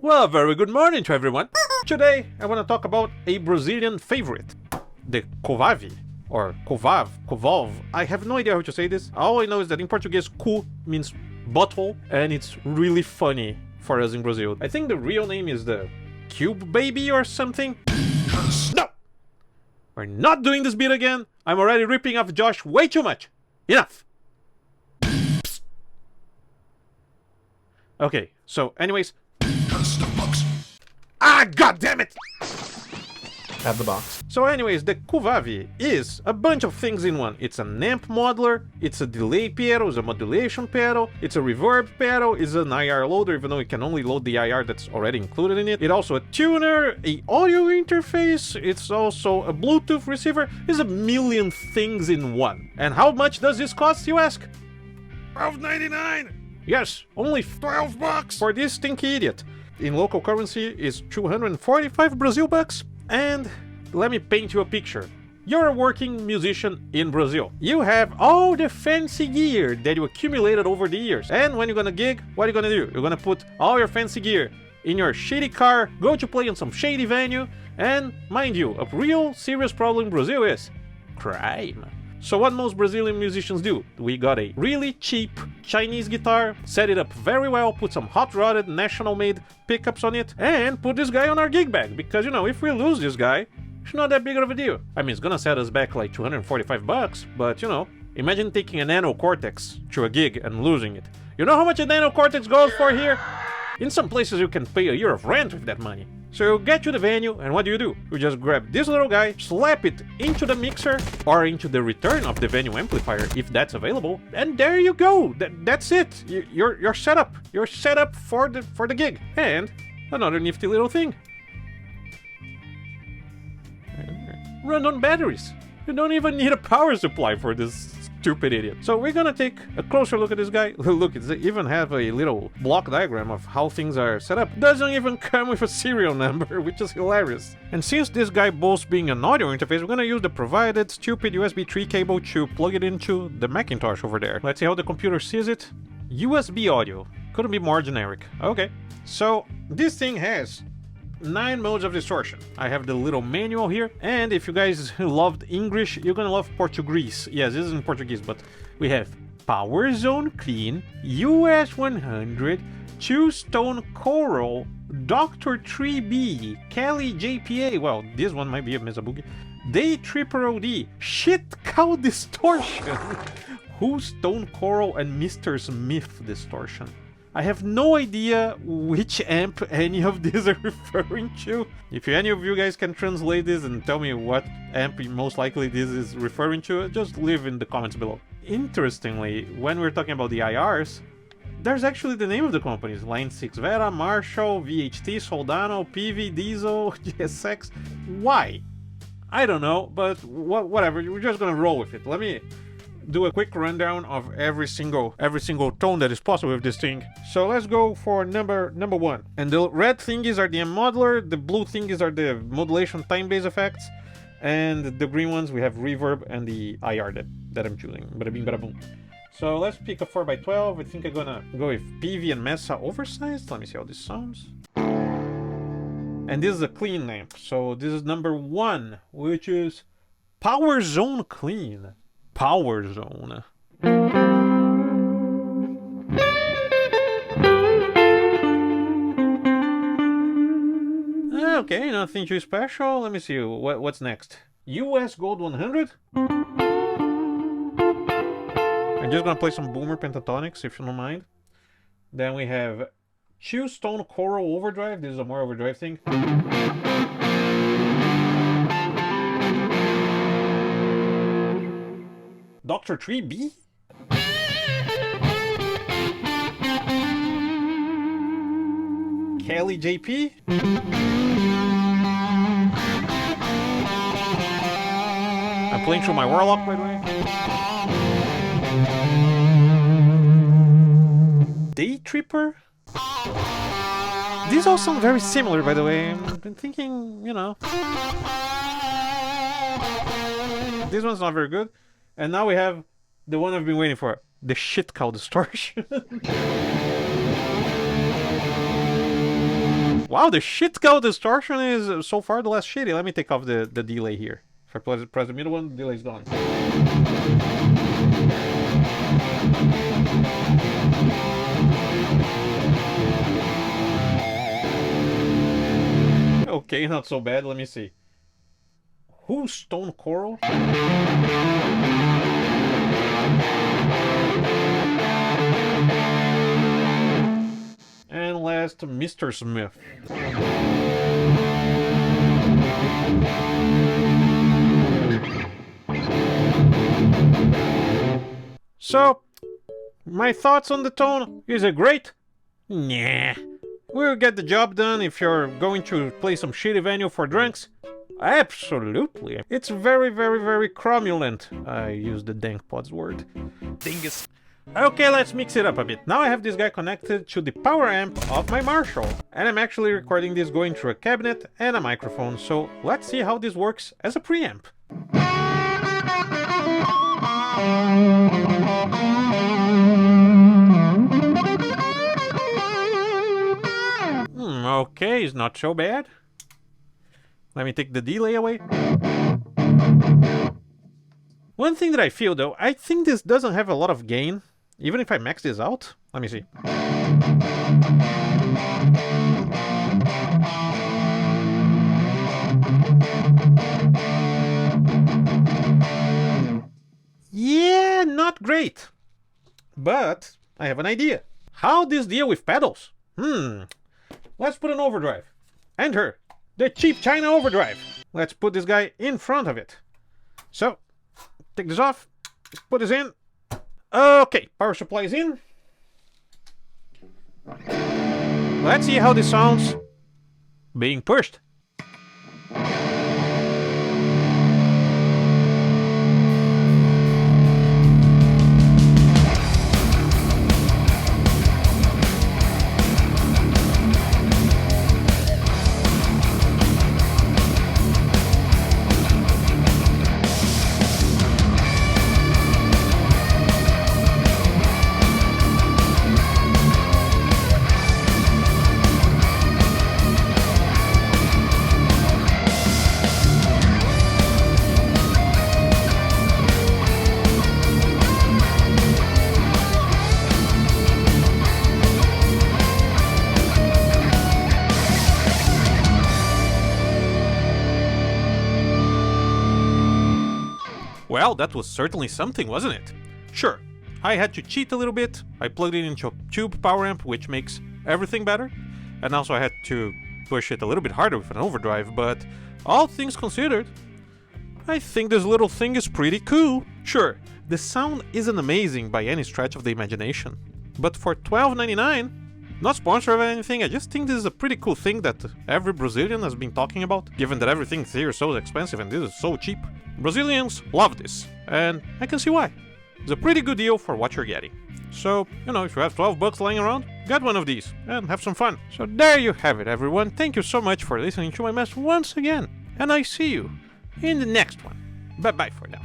Well, very good morning to everyone. Today, I want to talk about a Brazilian favorite, the Cuvave, or Cuvave. I have no idea how to say this. All I know is that in Portuguese, cu means butthole, and it's really funny for us in Brazil. I think the real name is the Cube Baby or something. No! We're not doing this beat again. I'm already ripping off Josh way too much. Enough! Psst. Okay, so anyways... Ah, goddammit! Have the box. So anyways, the Cuvave is a bunch of things in one. It's an amp modeler, it's a delay pedal, it's a modulation pedal, it's a reverb pedal, it's an IR loader, even though it can only load the IR that's already included in it. It's also a tuner, a audio interface, it's also a Bluetooth receiver. It's a million things in one. And how much does this cost, you ask? $12.99! Yes, only 12 bucks for this stinky idiot. In local currency is 245 Brazil bucks. And let me paint you a picture. You're a working musician in Brazil. You have all the fancy gear that you accumulated over the years. And when you're gonna gig, what are you gonna do? You're gonna put all your fancy gear in your shitty car, go to play in some shady venue, and mind you, a real serious problem in Brazil is crime. So what most Brazilian musicians do? We got a really cheap Chinese guitar, set it up very well, put some hot-rodded, national-made pickups on it, and put this guy on our gig bag, because, you know, if we lose this guy, it's not that big of a deal. I mean, it's gonna set us back like 245 bucks, but, you know, imagine taking a Nano Cortex to a gig and losing it. You know how much a Nano Cortex goes for here? In some places you can pay a year of rent with that money. So you get to the venue, and what do? You just grab this little guy, slap it into the mixer, or into the return of the venue amplifier, if that's available, and there you go! That's it! You're set up! You're set up for the gig! And another nifty little thing. Run on batteries! You don't even need a power supply for this stupid idiot. So we're gonna take a closer look at this guy. Look, it even have a little block diagram of how things are set up. Doesn't even come with a serial number, which is hilarious. And since this guy boasts being an audio interface, we're gonna use the provided stupid USB 3 cable to plug it into the Macintosh over there. Let's see how the computer sees it. USB audio. Couldn't be more generic. Okay. So this thing has 9 modes of distortion. I have the little manual here, and if you guys loved English, you're gonna love Portuguese. Yes, this is in Portuguese, but we have Power Zone Clean, US 100, Two Stone Coral, Dr. 3B, Cali JPA, well, this one might be a Mesabugi, Day Tripper OD, Shit Cow Distortion, Who Stone Coral, and Mr. Smith Distortion. I have no idea which amp any of these are referring to. If any of you guys can translate this and tell me what amp most likely this is referring to, just leave in the comments below. Interestingly, when we're talking about the IRs, there's actually the name of the companies. Line 6 Vera, Marshall, VHT, Soldano, PV, Diesel, GSX. Why? I don't know, but whatever, we're just gonna roll with it. Let me do a quick rundown of every single tone that is possible with this thing. So let's go for number 1. And the red thingies are the M modeler, the blue thingies are the modulation time-based effects, and the green ones we have reverb and the IR that I'm choosing. Bada bing, bada boom. So let's pick a 4x12. I think I'm gonna go with PV and Mesa oversized. Let me see how this sounds. And this is a clean amp. So this is number 1, which is Power Zone Clean. Power Zone. Okay, nothing too special. Let me see, what's next? US Gold 100? I'm just gonna play some Boomer pentatonics, if you don't mind. Then we have Two Stone Coral Overdrive. This is a more overdrive thing. Dr. 3B? Kelly JP? I'm playing through my Warlock, by the way. Day Tripper? These all sound very similar, by the way. I've been thinking, you know. This one's not very good. And now we have the one I've been waiting for, the shit cow distortion. Wow, the shit scale distortion is so far the less shitty. Let me take off the delay here. If I press the middle one, the delay's gone. Okay, not so bad. Let me see. Who's Stone Coral? And last, Mr. Smith. So, my thoughts on the tone. Is it great? Nah. Will get the job done if you're going to play some shitty venue for drunks? Absolutely. It's very, very, very cromulent. I used the Dankpod's word. Dingus. Okay, let's mix it up a bit. Now I have this guy connected to the power amp of my Marshall. And I'm actually recording this going through a cabinet and a microphone. So let's see how this works as a preamp. Okay, it's not so bad. Let me take the delay away. One thing that I feel though, I think this doesn't have a lot of gain. Even if I max this out. Let me see. Yeah, not great. But I have an idea. How this deal with pedals? Let's put an overdrive. Enter the cheap China overdrive. Let's put this guy in front of it. So, take this off, put this in. Okay, power supply is in. Let's see how this sounds being pushed. Well, that was certainly something, wasn't it? Sure, I had to cheat a little bit. I plugged it into a tube power amp, which makes everything better. And also I had to push it a little bit harder with an overdrive, but all things considered, I think this little thing is pretty cool. Sure, the sound isn't amazing by any stretch of the imagination, but for $12.99, not sponsored or anything, I just think this is a pretty cool thing that every Brazilian has been talking about, given that everything here is so expensive and this is so cheap. Brazilians love this, and I can see why. It's a pretty good deal for what you're getting. So, you know, if you have 12 bucks lying around, get one of these and have some fun. So there you have it, everyone. Thank you so much for listening to my mess once again, and I see you in the next one. Bye-bye for now.